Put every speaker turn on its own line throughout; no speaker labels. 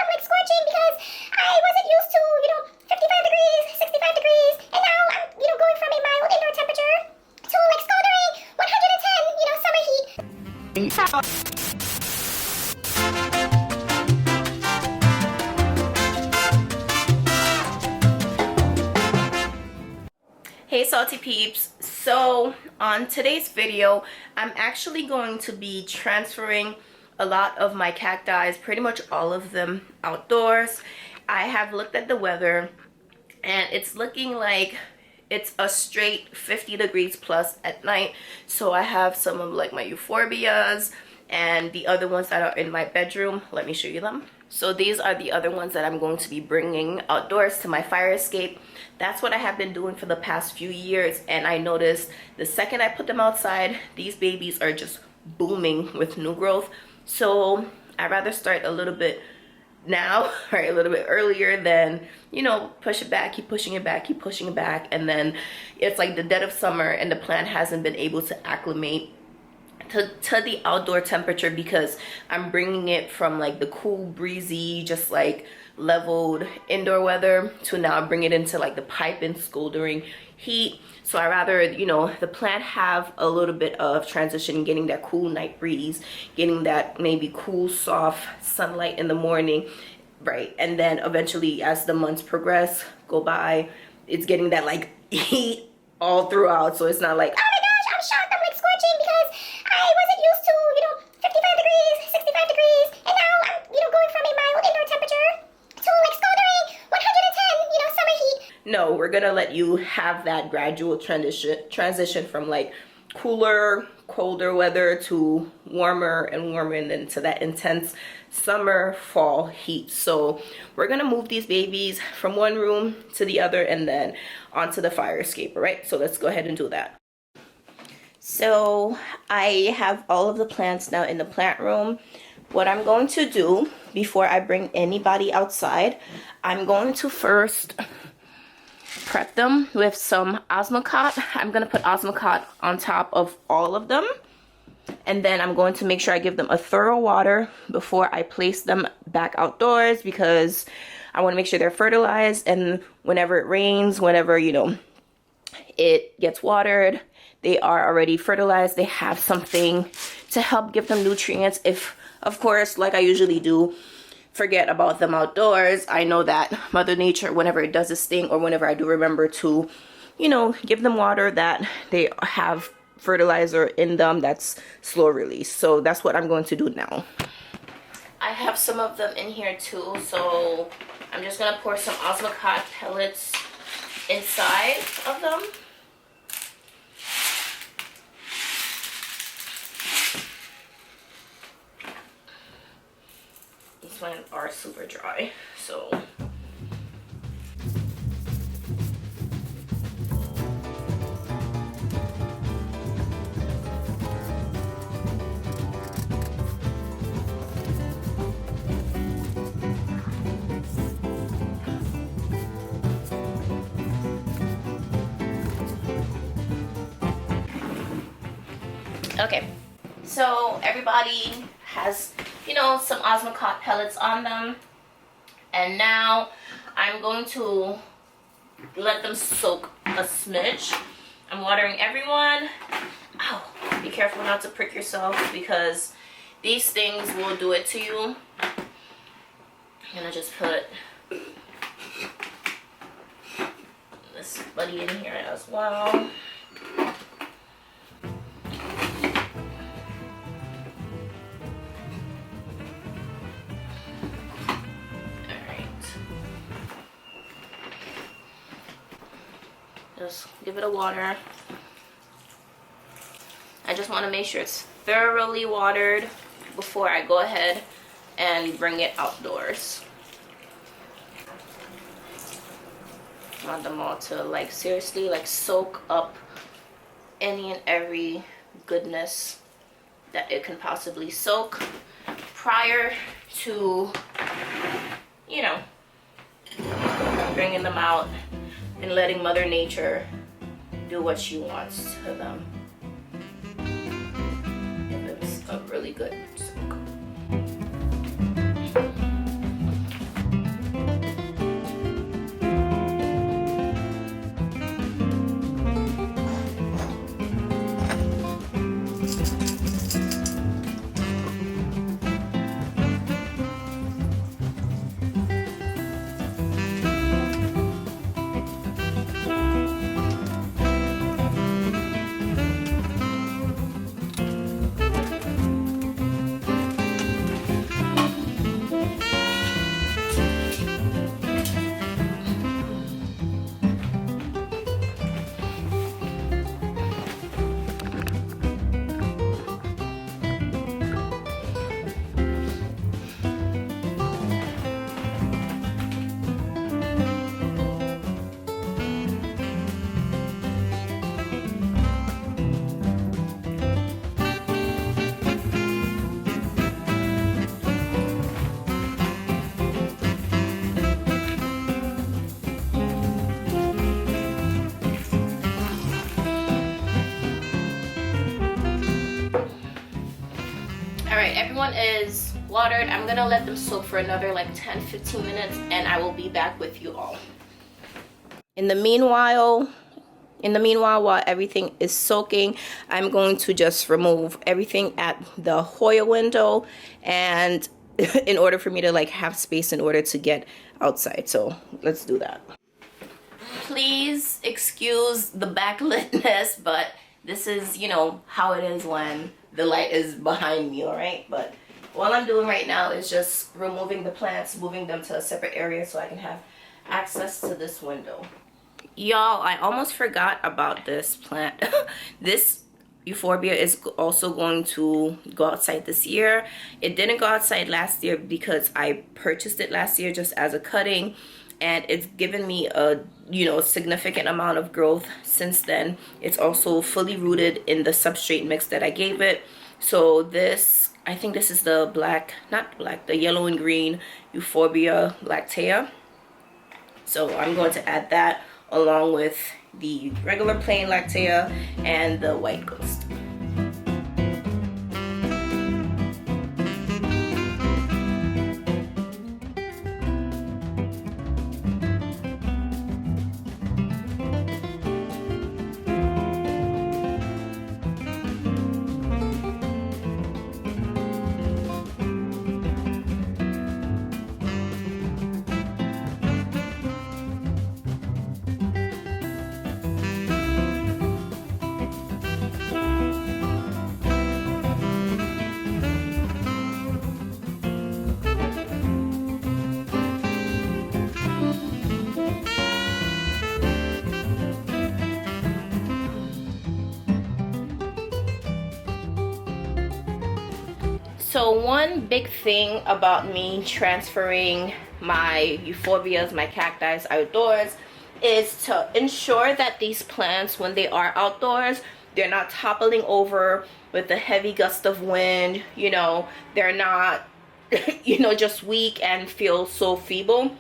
I'm like scorching because I wasn't used to, 55 degrees, 65 degrees, and now I'm, going from a mild indoor temperature to like sweltering 110, summer heat.
Hey salty peeps, so on today's video I'm actually going to be transferring a lot of my cacti, pretty much all of them, outdoors. I have looked at the weather and it's looking like it's a straight 50 degrees plus at night, so I have some of like my Euphorbias and the other ones that are in my bedroom. Let me show you them. So these are the other ones that I'm going to be bringing outdoors to my fire escape. That's what I have been doing for the past few years, and I noticed the second I put them outside, these babies are just booming with new growth. So I'd rather start a little bit now, right, a little bit earlier than, push it back, keep pushing it back, keep pushing it back, and then it's like the dead of summer and the plant hasn't been able to acclimate to the outdoor temperature, because I'm bringing it from like the cool, breezy, just like leveled indoor weather to now bring it into like the piping, scoldering heat. So I rather, the plant have a little bit of transition, getting that cool night breeze, getting that maybe cool, soft sunlight in the morning, right? And then eventually, as the months progress, go by, it's getting that like heat all throughout. So it's not like,
Oh my gosh, I'm shocked, I'm like scorching because I wasn't used to, 55 degrees, 65 degrees, and now I'm, going from a mild indoor temperature to like sweltering 110, summer heat.
no, we're gonna let you have that gradual transition from like cooler, colder weather to warmer and warmer, and then to that intense summer, fall heat. So we're gonna move these babies from one room to the other and then onto the fire escape. All right, so let's go ahead and do that. So I have all of the plants now in the plant room. What I'm going to do before I bring anybody outside, I'm going to first prep them with some Osmocote. I'm going to put Osmocote on top of all of them. And then I'm going to make sure I give them a thorough water before I place them back outdoors, because I want to make sure they're fertilized. And whenever it rains, whenever, it gets watered, they are already fertilized. They have something to help give them nutrients. If, of course, like I usually do, forget about them outdoors, I know that Mother Nature, whenever it does this thing, or whenever I do remember to, give them water, that they have fertilizer in them that's slow release. So that's what I'm going to do now. I have some of them in here too, so I'm just gonna pour some Osmocote pellets inside of them. These ones are super dry, so okay, so everybody has, some Osmocote pellets on them. And now I'm going to let them soak a smidge. I'm watering everyone. Ow, be careful not to prick yourself, because these things will do it to you. I'm gonna just put this buddy in here as well. Just give it a water. I just want to make sure it's thoroughly watered before I go ahead and bring it outdoors. I want them all to like seriously like soak up any and every goodness that it can possibly soak prior to, bringing them out and letting Mother Nature do what she wants to them. If it's a really good soak. everyone is watered, I'm gonna let them soak for another like 10-15 minutes, and I will be back with you all. In the meanwhile, while everything is soaking, I'm going to just remove everything at the Hoya window, and in order for me to like have space in order to get outside. So let's do that. Please excuse the backlit-ness, but this is, you know, how it is when the light is behind me, all right? But all I'm doing right now is just removing the plants, moving them to a separate area so I can have access to this window. Y'all, I almost forgot about this plant. This Euphorbia is also going to go outside this year. It didn't go outside last year because I purchased it last year just as a cutting, and it's given me a, you know, significant amount of growth since then. It's also fully rooted in the substrate mix that I gave it. So this, I think this is the the yellow and green Euphorbia lactea. So I'm going to add that along with the regular plain lactea and the white ghost. So one big thing about me transferring my Euphorbias, my cacti outdoors, is to ensure that these plants, when they are outdoors, they're not toppling over with a heavy gust of wind. You know, they're not, you know, just weak and feel so feeble.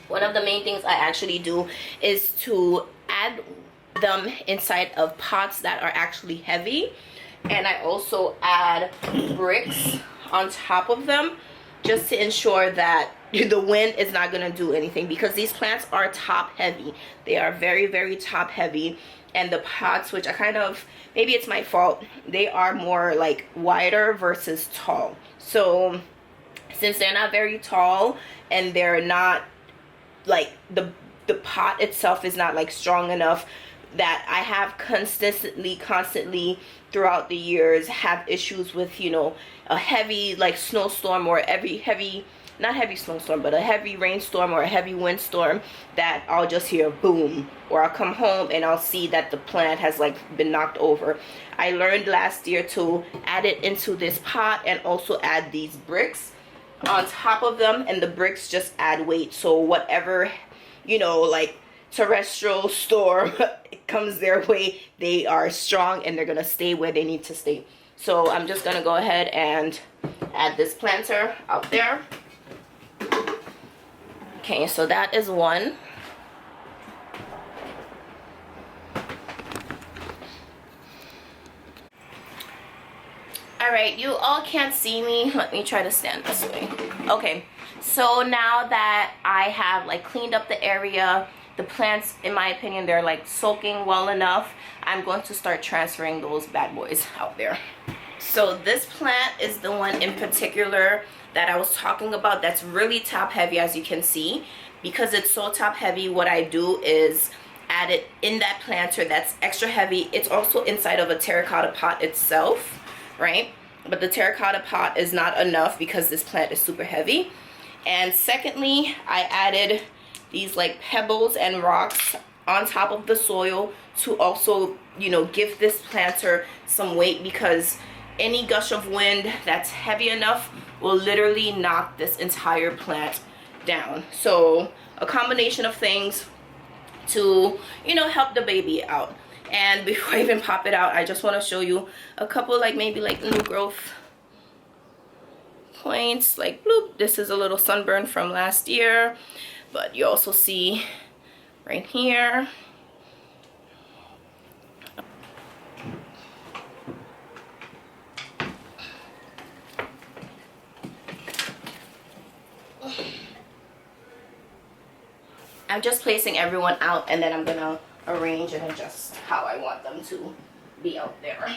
One of the main things I actually do is to add them inside of pots that are actually heavy. And I also add bricks on top of them just to ensure that the wind is not going to do anything, because these plants are top heavy. They are very, very top heavy. And the pots, which I kind of, maybe it's my fault, they are more like wider versus tall. So since they're not very tall and they're not like, the pot itself is not like strong enough, that I have constantly throughout the years have issues with, you know, a heavy like snowstorm, or not heavy snowstorm, but a heavy rainstorm or a heavy windstorm, that I'll just hear boom, or I'll come home and I'll see that the plant has like been knocked over. I learned last year to add it into this pot and also add these bricks on top of them, and the bricks just add weight. So whatever, you know, like terrestrial storm comes their way, they are strong and they're gonna stay where they need to stay. So I'm just gonna go ahead and add this planter out there. Okay, so that is one. All right, you all can't see me. Let me try to stand this way. Okay, so now that I have like cleaned up the area, the plants, in my opinion, they're like soaking well enough, I'm going to start transferring those bad boys out there. So this plant is the one in particular that I was talking about that's really top heavy, as you can see. Because it's so top heavy, what I do is add it in that planter that's extra heavy. It's also inside of a terracotta pot itself, right? But the terracotta pot is not enough because this plant is super heavy. And secondly, I added these like pebbles and rocks on top of the soil to also, you know, give this planter some weight, because any gush of wind that's heavy enough will literally knock this entire plant down. So a combination of things to, you know, help the baby out. And before I even pop it out, I just want to show you a couple like maybe like new growth points. Like bloop, this is a little sunburn from last year, but you also see right here. I'm just placing everyone out, and then I'm gonna arrange and adjust how I want them to be out there.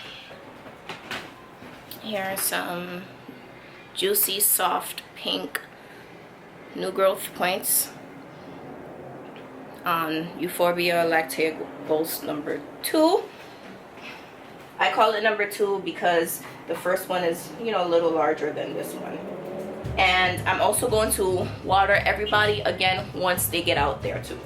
Here are some juicy, soft, pink new growth points on Euphorbia lactea ghost number 2. I call it number 2 because the first one is, you know, a little larger than this one. And I'm also going to water everybody again once they get out there too.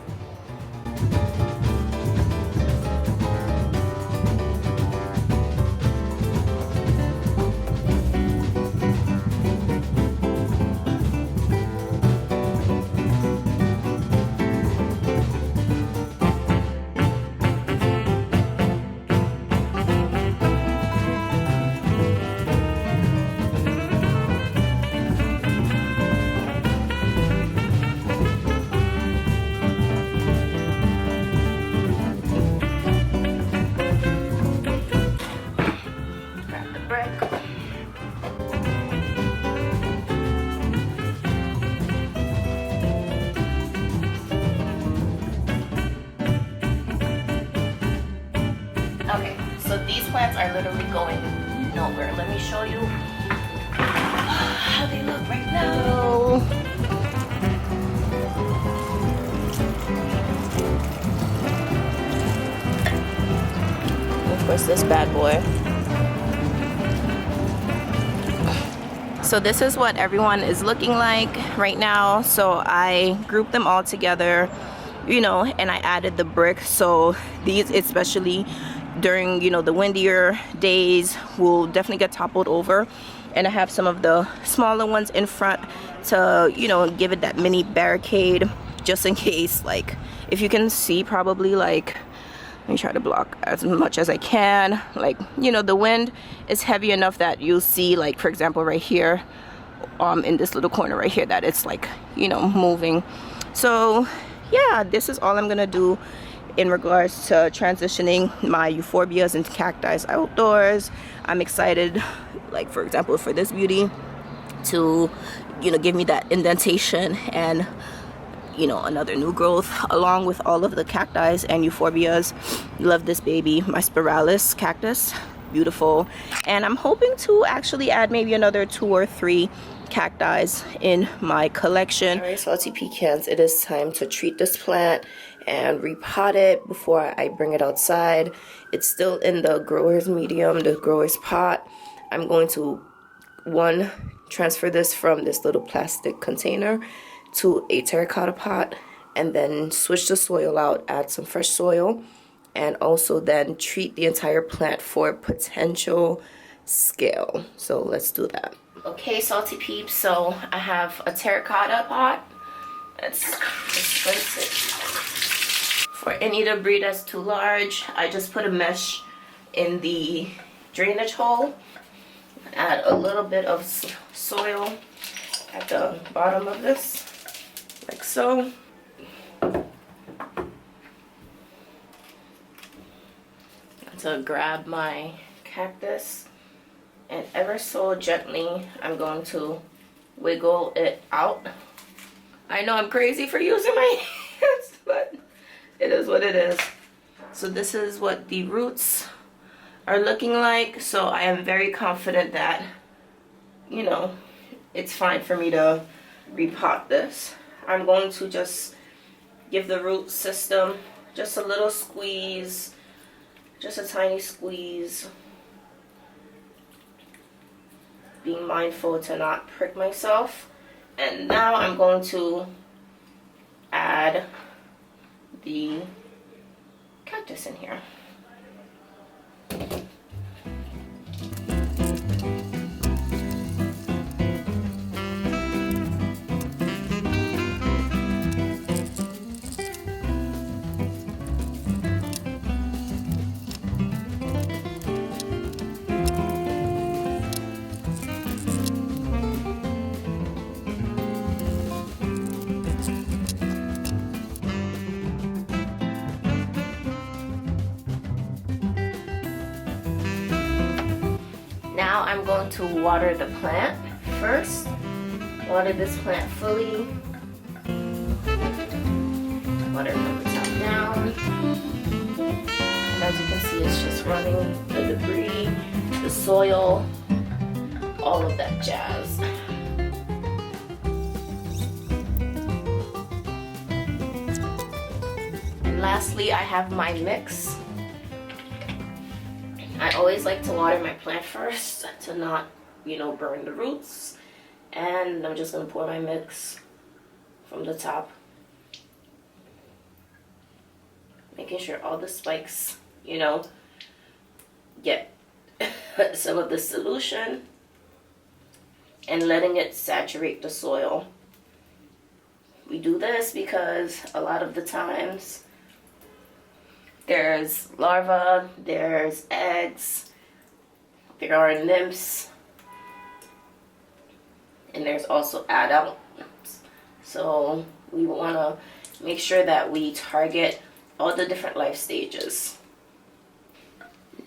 Okay, so these plants are literally going nowhere. Let me show you how they look right now. Of course, this bad boy. So this is what everyone is looking like right now. So I grouped them all together, you know, and I added the brick. So these, especially during, you know, the windier days, will definitely get toppled over. And I have some of the smaller ones in front to, you know, give it that mini barricade, just in case. Like, if you can see, probably, like, let me try to block as much as I can. Like, you know, the wind is heavy enough that you'll see, like, for example, right here, in this little corner right here, that it's like, you know, moving. So yeah, this is all I'm gonna do in regards to transitioning my Euphorbias and cacti outdoors. I'm excited, like, for example, for this beauty to, you know, give me that indentation and, you know, another new growth along with all of the cacti and Euphorbias. Love this baby, my spiralis cactus, beautiful. And I'm hoping to actually add maybe another 2 or 3 cacti in my collection. Alright, salty pecans, it is time to treat this plant and repot it before I bring it outside. It's still in the grower's medium, the grower's pot. I'm going to, one, transfer this from this little plastic container to a terracotta pot, and then switch the soil out, add some fresh soil, and also then treat the entire plant for potential scale. So let's do that. Okay, salty peeps, so I have a terracotta pot. Let's displace it. For any debris that's too large, I just put a mesh in the drainage hole. Add a little bit of soil at the bottom of this, like so. To grab my cactus, and ever so gently I'm going to wiggle it out. I know I'm crazy for using my hands, but it is what it is. So this is what the roots are looking like. So I am very confident that, you know, it's fine for me to repot this. I'm going to just give the root system just a little squeeze, just a tiny squeeze, being mindful to not prick myself. And now I'm going to add the cactus in here. Now I'm going to water the plant first. Water this plant fully. Water from the top down. And as you can see, it's just running the debris, the soil, all of that jazz. And lastly, I have my mix. I always like to water my plant first to not, burn the roots. And I'm just gonna pour my mix from the top, making sure all the spikes, get some of the solution, and letting it saturate the soil. We do this because a lot of the times there's larvae, there's eggs, there are nymphs, and there's also adults. So we want to make sure that we target all the different life stages.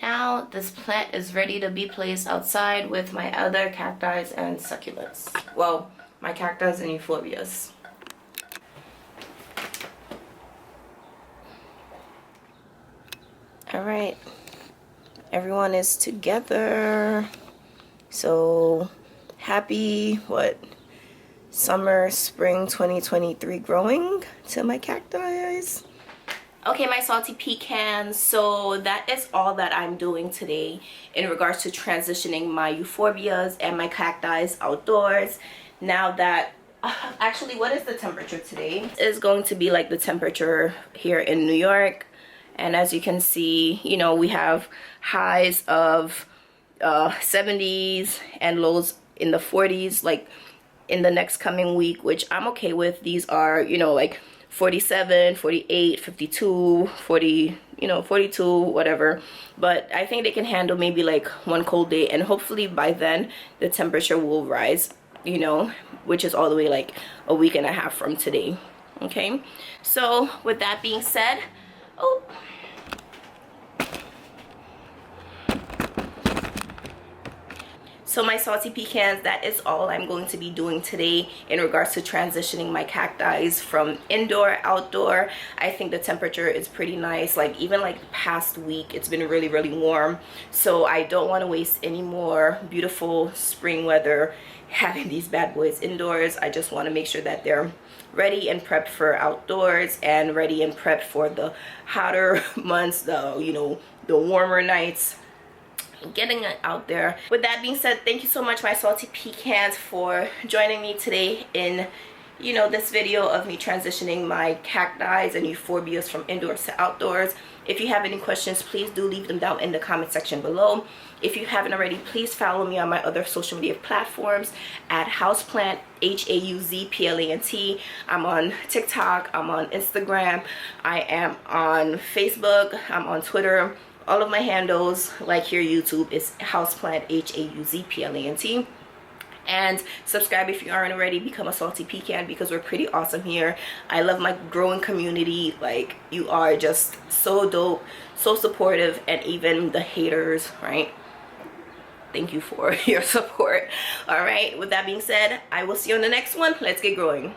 Now this plant is ready to be placed outside with my other cacti and succulents. Well, my cactus and euphorbias. All right, everyone is together. So happy summer, spring 2023 growing to my cacti. Okay, my salty pecans, so that is all that I'm doing today in regards to transitioning my euphorbias and my cacti outdoors. Now that actually, what is the temperature today? It is going to be like the temperature here in New York. And as you can see, we have highs of 70s and lows in the 40s, like in the next coming week, which I'm okay with. These are, like 47, 48, 52, 40, 42, whatever. But I think they can handle maybe like one cold day, and hopefully by then the temperature will rise, which is all the way like a week and a half from today. Okay, so with that being said, so my salty pecans, that is all I'm going to be doing today in regards to transitioning my cacti from indoor, outdoor. I think the temperature is pretty nice. Like even like the past week, it's been really, really warm. So I don't want to waste any more beautiful spring weather having these bad boys indoors. I just want to make sure that they're ready and prepped for outdoors and ready and prepped for the hotter months, the warmer nights, getting it out there. With that being said, thank you so much, my salty pecans, for joining me today in this video of me transitioning my cacti and euphorbias from indoors to outdoors. If you have any questions, please do leave them down in the comment section below. If you haven't already, please follow me on my other social media platforms at HauzPlant, HauzPlant. I'm on TikTok, I'm on Instagram, I am on Facebook, I'm on Twitter. All of my handles, like here YouTube, is HauzPlant, HauzPlant. And subscribe if you aren't already. Become a salty pecan because we're pretty awesome here. I love my growing community. Like, you are just so dope, so supportive, and even the haters, right? Thank you for your support. All right, with that being said, I will see you on the next one. Let's get growing.